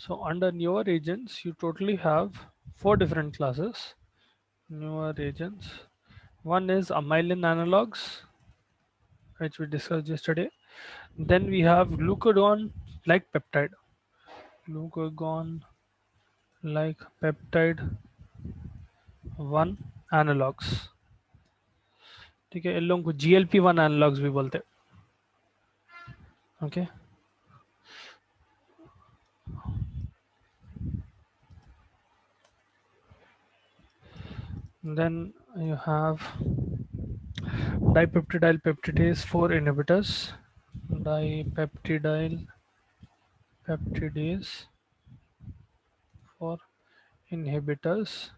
So under newer agents, you totally have four different classes. Newer agents. One is amylin analogs, which we discussed yesterday. Then we have glucagon like peptide. Glucagon like peptide 1 analogs. ठीक है, इन लोगों को GLP-1 analogs भी बोलते हैं. Okay. Then you have dipeptidyl peptidase 4 inhibitors. Dipeptidyl peptidase 4 inhibitors.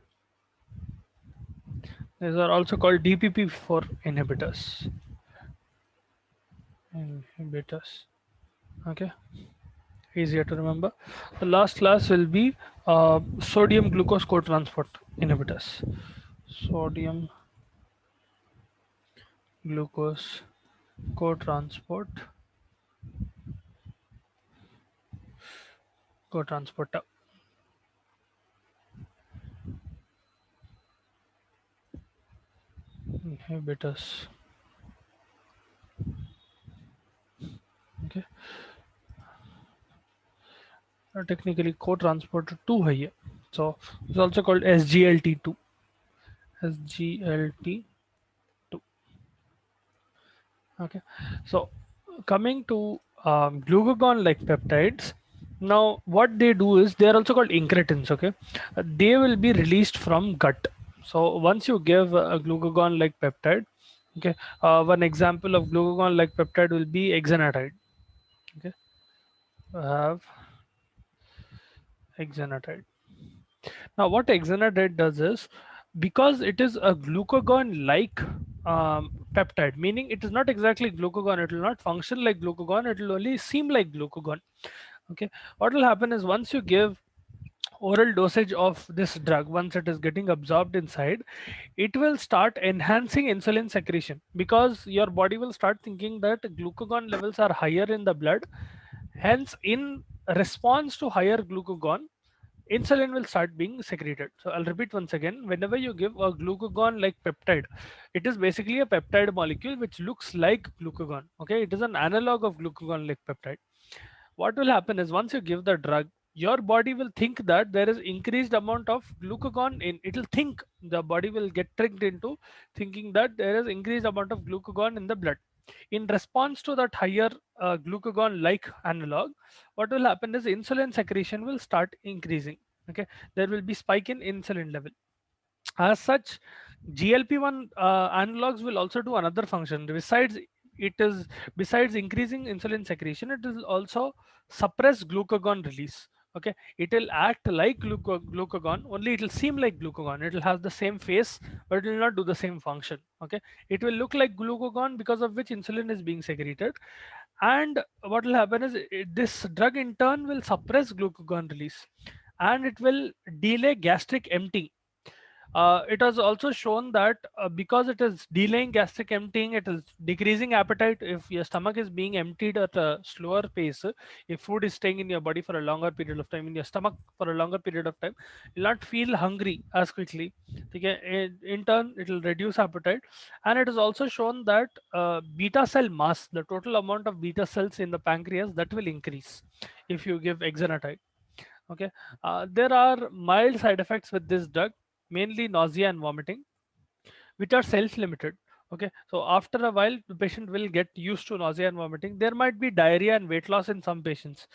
These are also called DPP4 inhibitors. Inhibitors. Okay, easier to remember. The last class will be sodium glucose cotransport inhibitors. Sodium glucose cotransporter inhibitors. Okay, technically cotransporter 2 है ये. So it's also called SGLT2. SGLT2. Okay, so coming to glucagon like peptides, now what they do is they are also called incretins. Okay, they will be released from gut. So once you give a glucagon like peptide, okay, one example of glucagon like peptide will be exenatide. Okay, have exenatide. Now, what exenatide does is, because it is a glucagon-like peptide, meaning it is not exactly glucagon, it will not function like glucagon, it will only seem like glucagon. Okay, what will happen is once you give oral dosage of this drug, once it is getting absorbed inside, it will start enhancing insulin secretion because your body will start thinking that glucagon levels are higher in the blood. Hence, in response to higher glucagon, insulin will start being secreted. So I'll repeat once again. Whenever you give a glucagon like peptide, it is basically a peptide molecule which looks like glucagon. Okay, it is an analog of glucagon like peptide. What will happen is once you give the drug, your body will think that there is increased amount of glucagon in it. Will think, the body will get tricked into thinking that there is increased amount of glucagon in the blood. In response to that higher glucagon like analog, what will happen is insulin secretion will start increasing. Okay, there will be spike in insulin level. As such, GLP-1 analogs will also do another function. It is besides increasing insulin secretion, it will also suppress glucagon release. Okay, it will act like glucagon, only it will seem like glucagon. It will have the same face, but it will not do the same function. Okay, it will look like glucagon because of which insulin is being secreted. And what will happen is this drug in turn will suppress glucagon release, and it will delay gastric emptying. It has also shown that because it is delaying gastric emptying, it is decreasing appetite. If your stomach is being emptied at a slower pace, if food is staying in your body for a longer period of time, in your stomach for a longer period of time, you'll not feel hungry as quickly. Okay? In turn, it will reduce appetite. And it is also shown that beta cell mass, the total amount of beta cells in the pancreas, that will increase if you give exenatide. Okay, there are mild side effects with this drug, mainly nausea and vomiting, which are self-limited. Okay, so after a while the patient will get used to nausea and vomiting. There might be diarrhea and weight loss in some patients.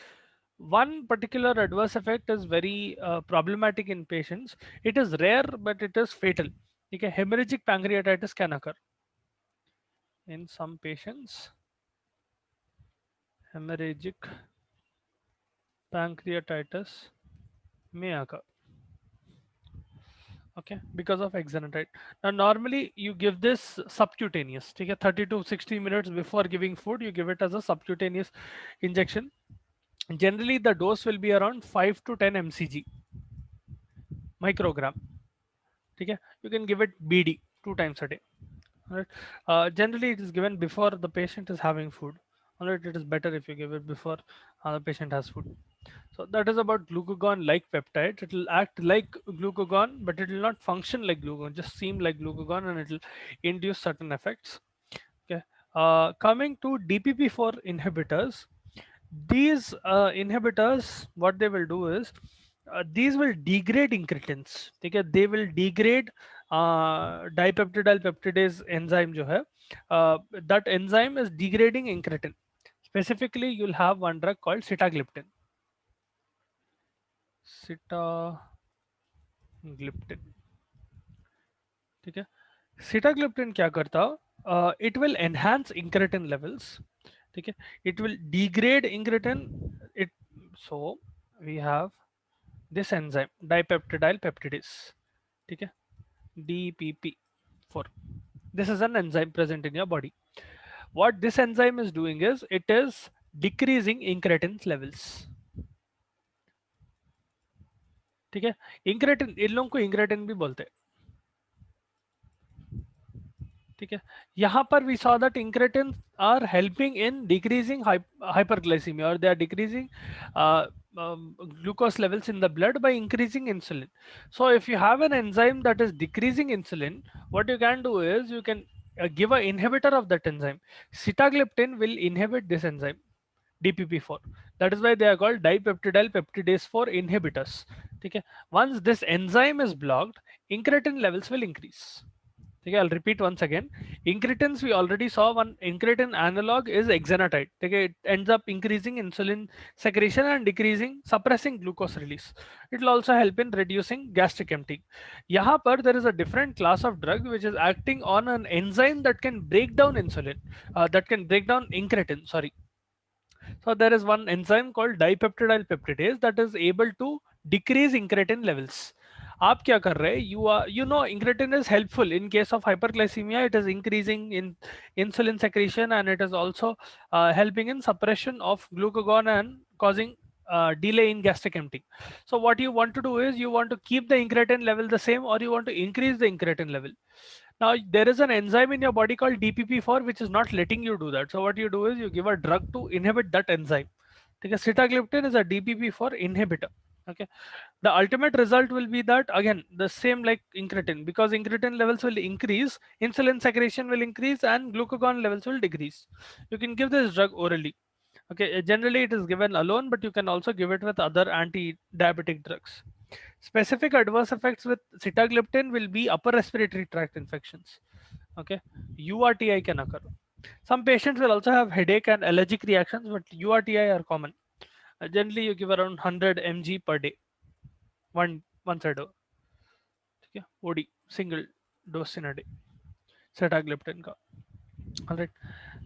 One particular adverse effect is very problematic in patients. It is rare, but it is fatal. Okay, hemorrhagic pancreatitis can occur in some patients. Hemorrhagic pancreatitis may occur. Okay, because of exenatide. Now normally you give this subcutaneous. Take a 30 to 60 minutes before giving food, you give it as a subcutaneous injection. Generally the dose will be around 5 to 10 mcg microgram. Okay, you can give it BD 2 times a day. All right. Generally it is given before the patient is having food. All right, it is better if you give it before the patient has food. So that is about glucagon like peptide. It will act like glucagon, but it will not function like glucagon, just seem like glucagon, and it will induce certain effects. Okay. Coming to DPP4 inhibitors, these inhibitors, what they will do is these will degrade incretins. Okay, they will degrade dipeptidyl peptidase enzyme जो है, that enzyme is degrading incretin. Specifically, you'll have one drug called sitagliptin. Sitagliptin. ठीक है. Sitagliptin क्या करता? It will enhance incretin levels. ठीक है. It will degrade incretin. It so we have this enzyme dipeptidyl peptidase. ठीक है. DPP4. This is an enzyme present in your body. What this enzyme is doing is it is decreasing incretin levels. ठीक है. Incretin, इन लोगों को incretin भी बोलते हैं. ठीक है. यहाँ पर we saw that incretins are helping in decreasing hyperglycemia, or they are decreasing uh, glucose levels in the blood by increasing insulin. So if you have an enzyme that is decreasing insulin, what you can do is you can give an inhibitor of that enzyme. Sitagliptin will inhibit this enzyme, DPP4. That is why they are called dipeptidyl peptidase 4 inhibitors. Okay. Once this enzyme is blocked, incretin levels will increase. Okay, I'll repeat once again. Incretins, we already saw one incretin analog is exenatide. Okay, it ends up increasing insulin secretion and decreasing, suppressing glucose release. It will also help in reducing gastric emptying. Yahan par there is a different class of drug which is acting on an enzyme that can break down insulin, that can break down incretin. Sorry. So there is one enzyme called dipeptidyl peptidase that is able to decrease incretin levels. आप क्या कर रहे हैं? You know incretin is helpful in case of hyperglycemia. It is increasing in insulin secretion, and it is also helping in suppression of glucagon and causing delay in gastric emptying. So what you want to do is you want to keep the incretin level the same, or you want to increase the incretin level. Now there is an enzyme in your body called DPP4 which is not letting you do that. So what you do is you give a drug to inhibit that enzyme. Because sitagliptin is a DPP4 inhibitor. Okay. The ultimate result will be that again the same like incretin, because incretin levels will increase, insulin secretion will increase, and glucagon levels will decrease. You can give this drug orally. Okay, generally it is given alone, but you can also give it with other anti-diabetic drugs. Specific adverse effects with sitagliptin will be upper respiratory tract infections. Okay, URTI can occur. Some patients will also have headache and allergic reactions, but URTI are common. Generally, you give around 100 mg per day, once a day. Okay, OD, single dose in a day. Sitagliptin ka. All right.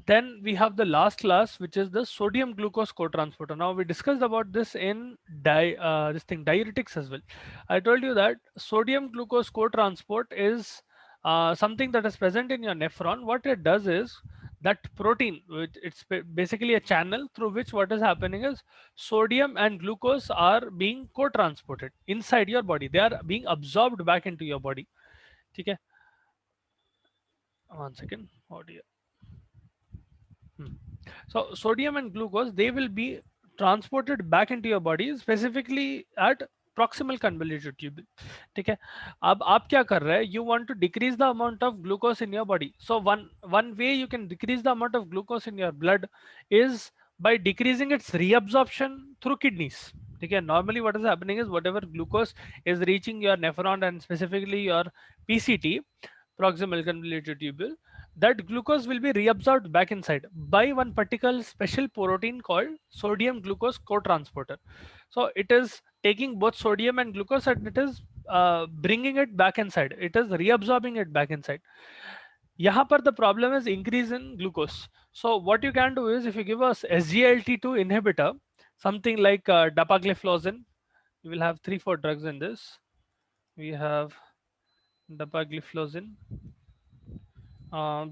Then we have the last class, which is the sodium glucose co-transporter. Now we discussed about this in diuretics as well. I told you that sodium glucose co-transport is something that is present in your nephron. What it does is that protein, which it's basically a channel through which what is happening is sodium and glucose are being co-transported inside your body. They are being absorbed back into your body. Okay. One second. Audio. Hmm. So sodium and glucose, they will be transported back into your body, specifically at proximal convoluted tubule. ठीक है. अब आप क्या कर रहे हैं? You want to decrease the amount of glucose in your body. So one way you can decrease the amount of glucose in your blood is by decreasing its reabsorption through kidneys. ठीक है. Normally what is happening is whatever glucose is reaching your nephron and specifically your PCT, proximal convoluted tubule, that glucose will be reabsorbed back inside by one particular special protein called sodium glucose co-transporter. So it is taking both sodium and glucose and it is bringing it back inside. It is reabsorbing it back inside. Yahan par the problem is increase in glucose. So what you can do is if you give us SGLT2 inhibitor, something like dapagliflozin, you will have 3-4 drugs in this. We have dapagliflozin.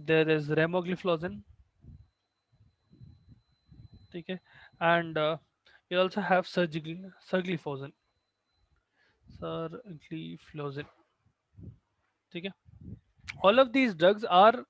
There is remogliflozin. Okay, and you also have sergliflozin. Sergliflozin. Okay, all of these drugs are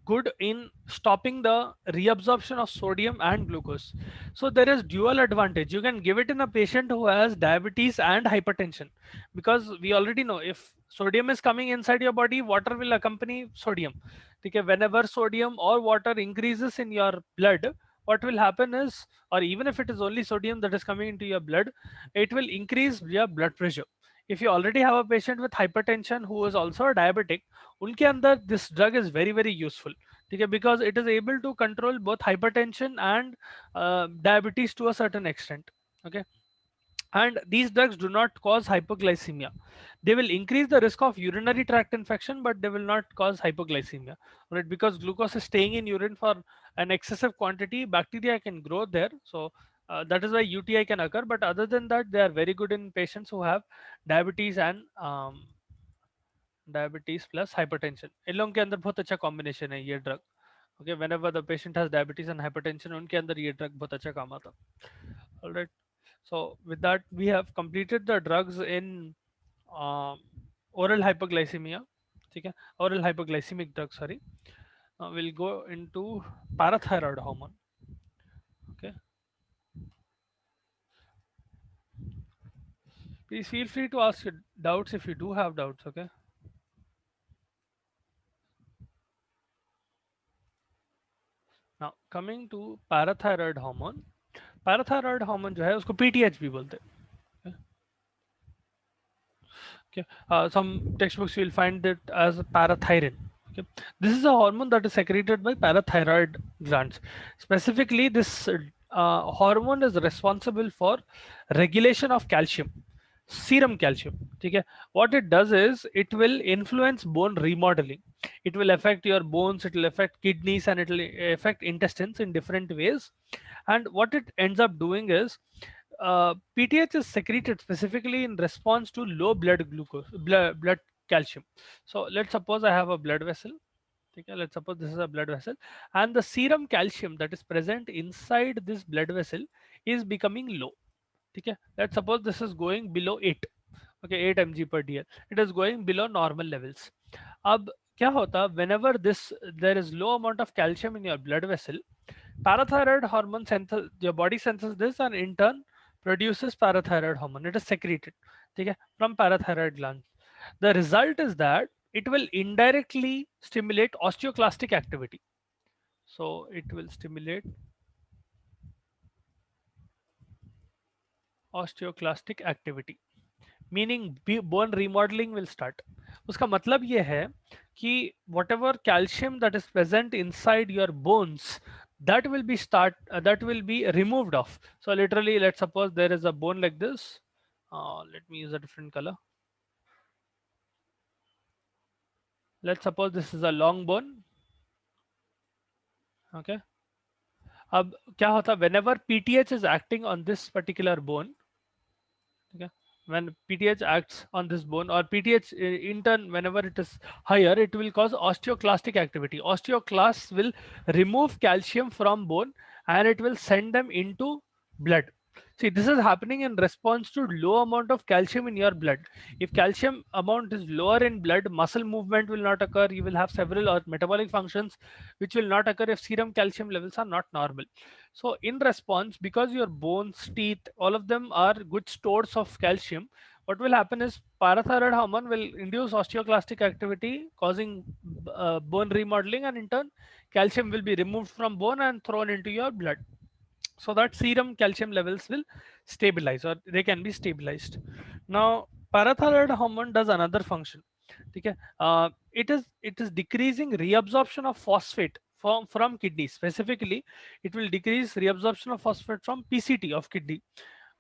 good in stopping the reabsorption of sodium and glucose. So there is dual advantage. You can give it in a patient who has diabetes and hypertension, because we already know if sodium is coming inside your body, water will accompany sodium. Okay, whenever sodium or water increases in your blood, what will happen is, or even if it is only sodium that is coming into your blood, it will increase your blood pressure. If you already have a patient with hypertension who is also a diabetic, उनके अंदर this drug is very very useful. ठीक है, because it is able to control both hypertension and diabetes to a certain extent. Okay, and these drugs do not cause hypoglycemia. They will increase the risk of urinary tract infection, but they will not cause hypoglycemia, right? Because glucose is staying in urine for an excessive quantity, bacteria can grow there. So that is why UTI can occur. But other than that, they are very good in patients who have diabetes and diabetes plus hypertension. इन लोगों के अंदर बहुत अच्छा combination है ये drug. Okay, whenever the patient has diabetes and hypertension, उनके अंदर ये ड्रग बहुत अच्छा काम आता. Alright, so with that we have completed the drugs in uh, oral hypoglycemia. ठीक है, oral hypoglycemic drug, sorry. We'll go into parathyroid hormone. Okay, please feel free to ask doubts if you do have doubts. Okay, now coming to parathyroid hormone. Parathyroid hormone जो है उसको PTH भी बोलते हैं. Okay. Some textbooks you'll find it as parathyrin. Okay. This is a hormone that is secreted by parathyroid glands. Specifically, this hormone is responsible for regulation of calcium, serum calcium. Okay. What it does is it will influence bone remodeling. It will affect your bones, it will affect kidneys, and it will affect intestines in different ways. And what it ends up doing is PTH is secreted specifically in response to low blood glucose, blood calcium. So let's suppose I have a blood vessel. Okay, let's suppose this is a blood vessel, and the serum calcium that is present inside this blood vessel is becoming low. Okay, let's suppose this is going below 8. Okay, 8 mg per dl. It is going below normal levels. अब क्या होता, whenever this there is low amount of calcium in your blood vessel, parathyroid hormone senses, your body senses this and in turn produces parathyroid hormone. It is secreted, okay, from parathyroid glands. The result is that it will indirectly stimulate osteoclastic activity. So it will stimulate osteoclastic activity, meaning bone remodelling will start. उसका मतलब ये है कि what ever calcium that is present inside your bones, that will be that will be removed off. So literally, let's suppose there is a bone like this. Let me use a different color. Let's suppose this is a long bone. Okay, अब क्या होता, whenever PTH is acting on this particular bone, okay, when PTH acts on this bone, or PTH in turn, whenever it is higher, it will cause osteoclastic activity. Osteoclasts will remove calcium from bone and it will send them into blood. See, this is happening in response to low amount of calcium in your blood. If calcium amount is lower in blood, muscle movement will not occur. You will have several or metabolic functions which will not occur if serum calcium levels are not normal. So in response, because your bones, teeth, all of them are good stores of calcium, what will happen is parathyroid hormone will induce osteoclastic activity, causing bone remodeling, and in turn, calcium will be removed from bone and thrown into your blood, so that serum calcium levels will stabilize, or they can be stabilized. Now, parathyroid hormone does another function. Okay, it is decreasing reabsorption of phosphate from kidney. Specifically, it will decrease reabsorption of phosphate from PCT of kidney,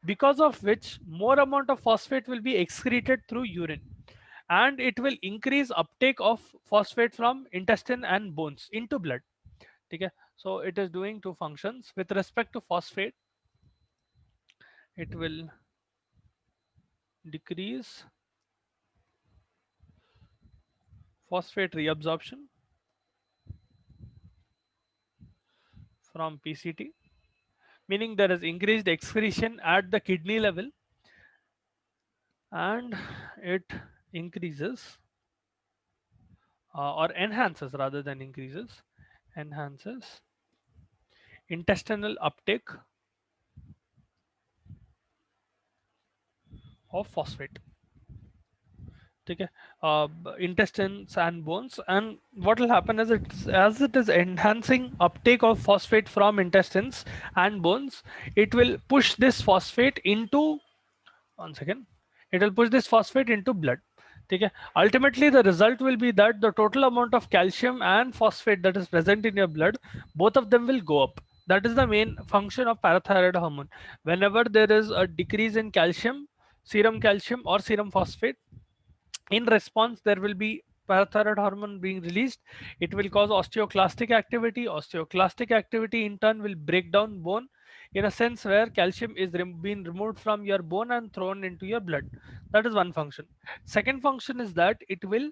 because of which more amount of phosphate will be excreted through urine, and it will increase uptake of phosphate from intestine and bones into blood. Okay, so it is doing two functions. With respect to phosphate, it will decrease phosphate reabsorption from PCT, meaning there is increased excretion at the kidney level, and it increases or enhances rather than increases enhances intestinal uptake of phosphate. Okay, intestines and bones, and what will happen is as it is enhancing uptake of phosphate from intestines and bones, it will push this phosphate into, one second, it will push this phosphate into blood. Okay, ultimately the result will be that the total amount of calcium and phosphate that is present in your blood, both of them will go up. That is the main function of parathyroid hormone. Whenever there is a decrease in calcium, serum calcium or serum phosphate, in response there will be parathyroid hormone being released. It will cause osteoclastic activity. Osteoclastic activity in turn will break down bone, in a sense where calcium is being removed from your bone and thrown into your blood. That is one function. Second function is that it will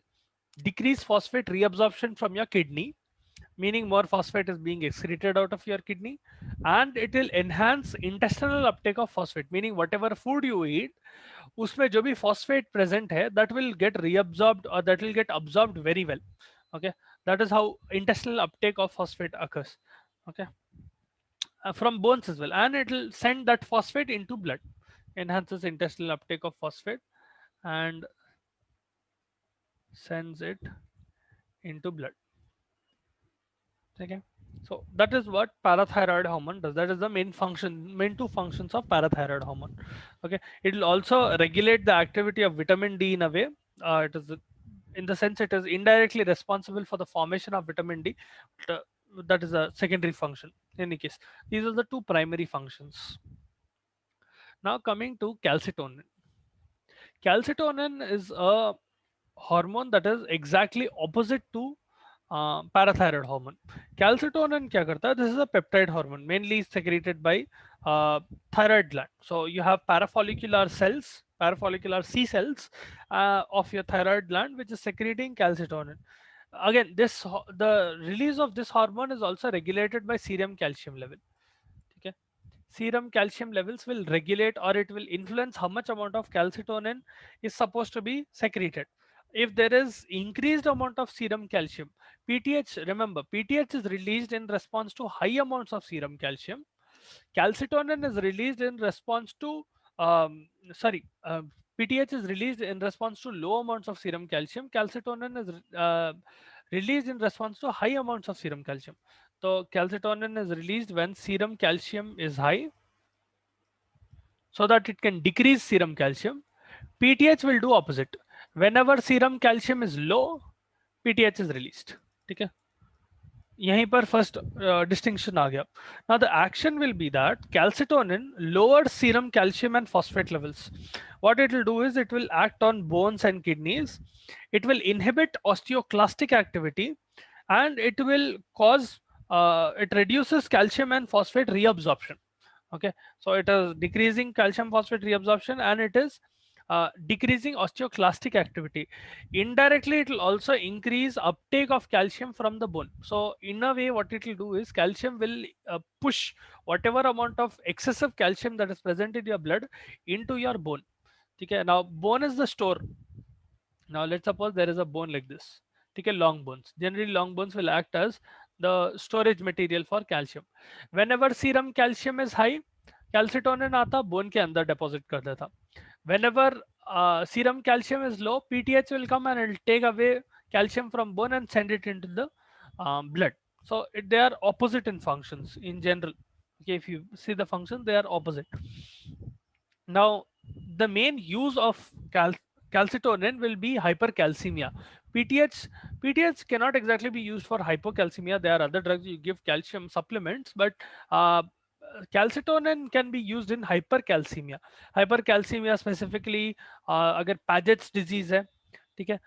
decrease phosphate reabsorption from your kidney, meaning more phosphate is being excreted out of your kidney. And it will enhance intestinal uptake of phosphate, meaning whatever food you eat, उसमें जो भी phosphate present है, that will get reabsorbed or that will get absorbed very well. Okay, that is how intestinal uptake of phosphate occurs. Okay, from bones as well, and it will send that phosphate into blood, enhances intestinal uptake of phosphate and sends it into blood. Okay, so that is what parathyroid hormone does. That is the main function, main two functions of parathyroid hormone. Okay, it will also regulate the activity of vitamin D in a way. It is, in the sense, it is indirectly responsible for the formation of vitamin D. But, that is a secondary function. In any case, these are the two primary functions. Now coming to calcitonin. Calcitonin is a hormone that is exactly opposite to parathyroid hormone. Calcitonin क्या करता है? This is a peptide hormone, mainly secreted by uh, thyroid gland. So you have parafollicular cells, parafollicular C cells of your thyroid gland, which is secreting calcitonin. Again, the release of this hormone is also regulated by serum calcium level. Okay, serum calcium levels will regulate, or it will influence how much amount of calcitonin is supposed to be secreted. If there is increased amount of serum calcium, PTH, remember, PTH is released in response to high amounts of serum calcium. Calcitonin is released in response to, sorry, PTH is released in response to low amounts of serum calcium. Calcitonin is released in response to high amounts of serum calcium. So calcitonin is released when serum calcium is high, so that it can decrease serum calcium. PTH will do opposite. Whenever serum calcium is low, PTH is released. ठीक है, यहीं पर first distinction आ गया. Now the action will be that calcitonin lowers serum calcium and phosphate levels. What it will do is it will act on bones and kidneys. It will inhibit osteoclastic activity, and it will cause, it reduces calcium and phosphate reabsorption. Okay, so it is decreasing calcium phosphate reabsorption, and it is decreasing osteoclastic activity. Indirectly it will also increase uptake of calcium from the bone. So in a way what it will do is calcium will push whatever amount of excessive calcium that is present in your blood into your bone. Okay, now bone is the store. Now let's suppose there is a bone like this. Okay, long bones, generally long bones will act as the storage material for calcium. Whenever serum calcium is high, calcitonin आता bone के अंदर deposit कर देता. Whenever serum calcium is low, PTH will come and it will take away calcium from bone and send it into the blood. So they are opposite in functions in general. Okay, if you see the function, they are opposite. Now, the main use of calcitonin will be hypercalcemia. PTH PTH cannot exactly be used for hypocalcemia. There are other drugs you give calcium supplements, but calcitonin can be used in hypercalcemia. Hypercalcemia specifically, अगर Paget's disease है, ठीक है,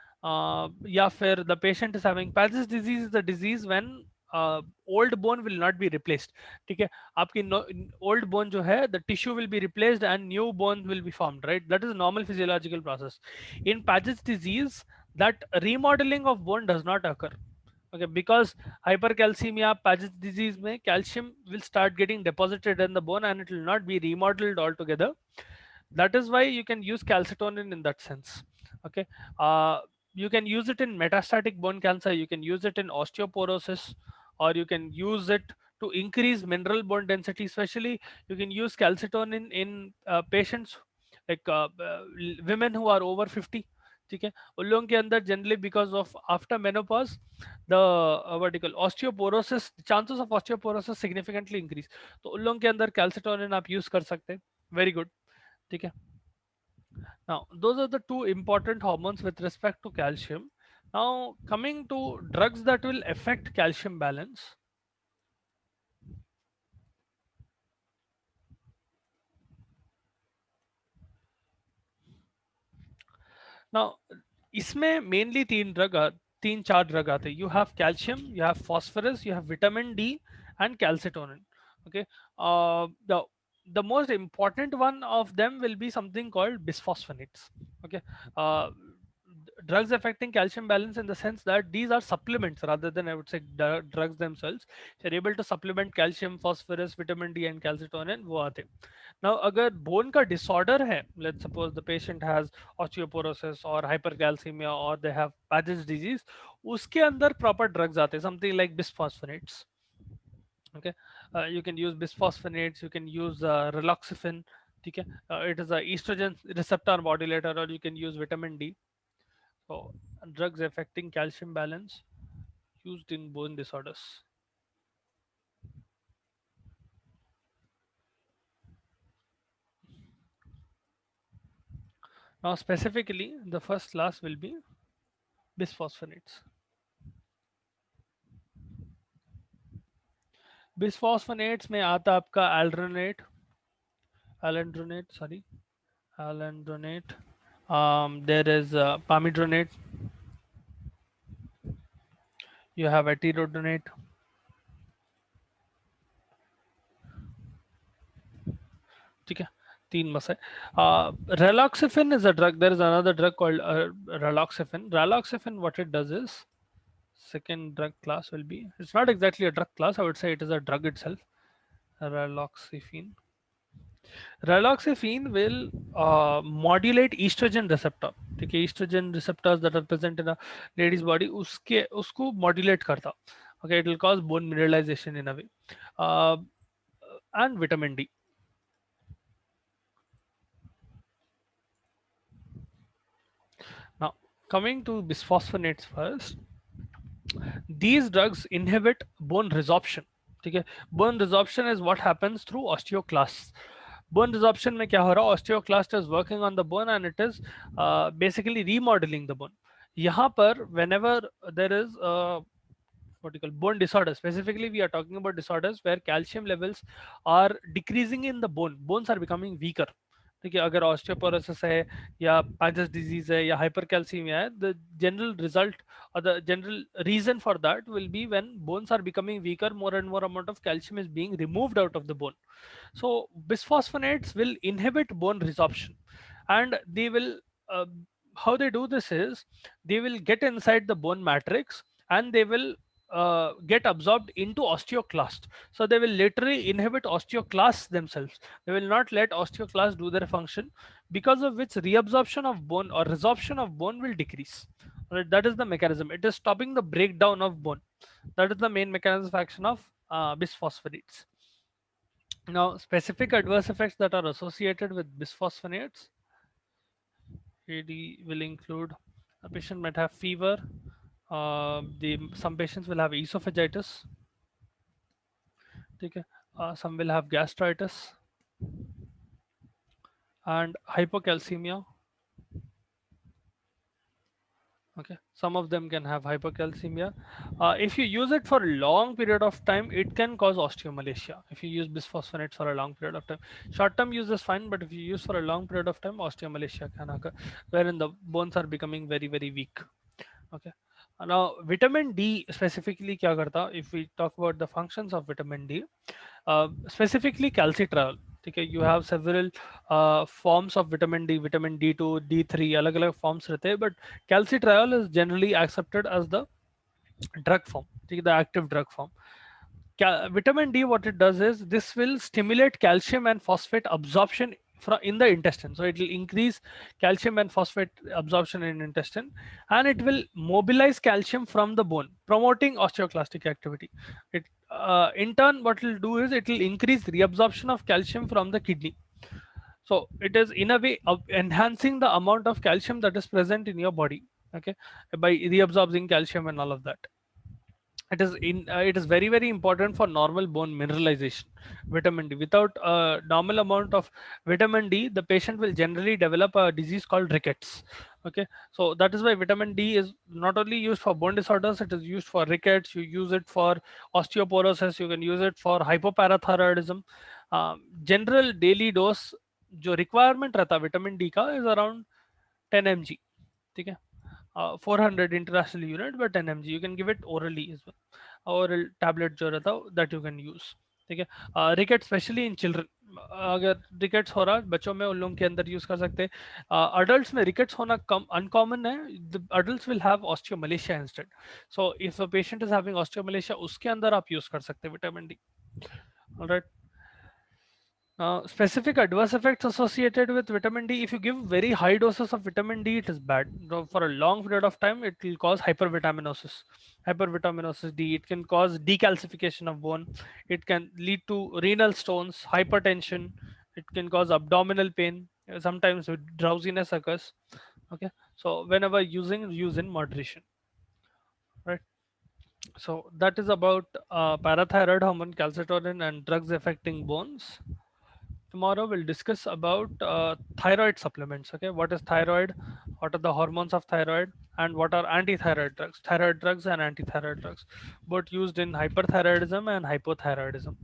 या फिर the patient is having Paget's disease is the disease when old bone will not be replaced. ठीक है, आपकी old bone जो है, the tissue will be replaced and new bone will be formed, right? That is a normal physiological process. In Paget's disease, that remodeling of bone does not occur. Okay, because hypercalcemia, Paget's disease में calcium will start getting deposited in the bone and it will not be remodeled altogether. That is why you can use calcitonin in that sense. Okay, you can use it in metastatic bone cancer. You can use it in osteoporosis. or you can use it to increase mineral bone density. Especially you can use calcitonin in patients like women who are over 50. ठीक है, उन लोगों के अंदर generally because of after menopause the vertical osteoporosis, chances of osteoporosis significantly increase, तो उन लोगों के अंदर कैल्सिटोनिन आप यूज कर सकते हैं। Very good. ठीक है, now those are the two important hormones with respect to calcium. Now coming to drugs that will affect calcium balance. Now इसमें मेनली तीन चार ड्रग आते हैं। You have calcium, you have phosphorus, you have vitamin D and calcitonin. Okay, the most important one of them will be something called bisphosphonates. Okay, uh, drugs affecting calcium balance in the sense that these are supplements rather than, I would say, drugs themselves. They're able to supplement calcium, phosphorus, vitamin D and calcitonin, वो आते हैं। Now अगर bone का disorder है, let's suppose the patient has osteoporosis or hypercalcemia or they have Paget's disease, उसके अंदर proper drugs आते हैं, something like bisphosphonates. Okay, you can use bisphosphonates, you can use raloxifene. ठीक है, it is a estrogen receptor modulator, or you can use vitamin D. So drugs affecting calcium balance used in bone disorders. Now specifically the first class will be bisphosphonates. बिस्फॉस्फोनेट्स में आता आपका एल्ड्रोनेट, alendronate, sorry, alendronate. There is palmidronate. You have etirodonate. ठीक है, तीन बस है। Raloxifene is a drug. There is another drug called raloxifene. Raloxifene, what it does is, second drug class will be, it's not exactly a drug class, I would say it is a drug itself. Raloxifene. Raloxifene will modulate estrogen receptor. ठीक है, estrogen receptors that are present in a lady's body, उसके उसको modulate करता. Okay, it will cause bone mineralization in a way. uh, and vitamin D. Now coming to bisphosphonates first, these drugs inhibit bone resorption. ठीक है, bone resorption is what happens through osteoclasts. Bone resorption में क्या हो रहा है, osteoclast is working on the bone and it is basically remodeling the bone. यहाँ पर whenever there is what you call bone disorder, specifically we are talking about disorders where calcium levels are decreasing in the bone, bones are becoming weaker. ठीक है, अगर osteoporosis है या पाजस disease है या hypercalcaemia है, the general result or the general reason for that will be when bones are becoming weaker, more and more amount of calcium is being removed out of the bone. So bisphosphonates will inhibit bone resorption, and they will how they do this is they will get inside the bone matrix and they will get absorbed into osteoclast. So they will literally inhibit osteoclasts themselves. They will not let osteoclasts do their function, because of which reabsorption of bone or resorption of bone will decrease. Right, that is the mechanism. It is stopping the breakdown of bone. That is the main mechanism of action of bisphosphonates. Now, specific adverse effects that are associated with bisphosphonates, AD will include a patient might have fever. Some patients will have esophagitis. Okay. Some will have gastritis and hypocalcemia. Okay, some of them can have hypercalcemia. If you use it for a long period of time, it can cause osteomalacia. If you use bisphosphonates for a long period of time, short term use is fine, but if you use for a long period of time, osteomalacia can occur, wherein the bones are becoming very, very weak. Okay, now vitamin D specifically क्या करता? If we talk about the functions of vitamin D, specifically calcitriol. ठीक है, you have several forms of vitamin D, vitamin D2, D3, अलग अलग forms रहते हैं, but calcitriol is generally accepted as the drug form, ठीक है, the active drug form. Vitamin D, what it does is this will stimulate calcium and phosphate absorption in the intestine. So it will increase calcium and phosphate absorption in intestine, and it will mobilize calcium from the bone, promoting osteoclastic activity. It in turn, what it will do is it will increase reabsorption of calcium from the kidney. So it is in a way of enhancing the amount of calcium that is present in your body, okay, by reabsorbing calcium and all of that. It is very very important for normal bone mineralization. Vitamin D, without a normal amount of vitamin D, the patient will generally develop a disease called rickets. Okay, so that is why vitamin D is not only used for bone disorders, it is used for rickets. You use it for osteoporosis, you can use it for hypoparathyroidism. General daily dose जो requirement रहता vitamin D का is around 10 mg. ठीक है, 400 international unit, but 10 mg you can give it orally as well. Oral tablet जो रहता है that you can use. ठीक है, रिकेट स्पेशली इन चिल्ड्रन, अगर रिकेट्स हो रहा है बच्चों में, उन लोगों के अंदर यूज कर सकते हैं. अडल्ट्स में रिकेट्स होना कम अनकॉमन है. The adults will have osteomalacia instead. So if a patient is having osteomalacia, उसके अंदर आप यूज कर सकते हैं vitamin D. Alright. Specific adverse effects associated with vitamin D. If you give very high doses of vitamin D, it is bad. For a long period of time, it will cause hypervitaminosis. Hypervitaminosis D. It can cause decalcification of bone. It can lead to renal stones, hypertension. It can cause abdominal pain. Sometimes drowsiness occurs. Okay, so whenever using, use in moderation. Right. So that is about parathyroid hormone, calcitonin, and drugs affecting bones. Tomorrow we'll discuss about thyroid supplements. Okay, what is thyroid, what are the hormones of thyroid, and what are thyroid drugs and anti-thyroid drugs, both used in hyperthyroidism and hypothyroidism.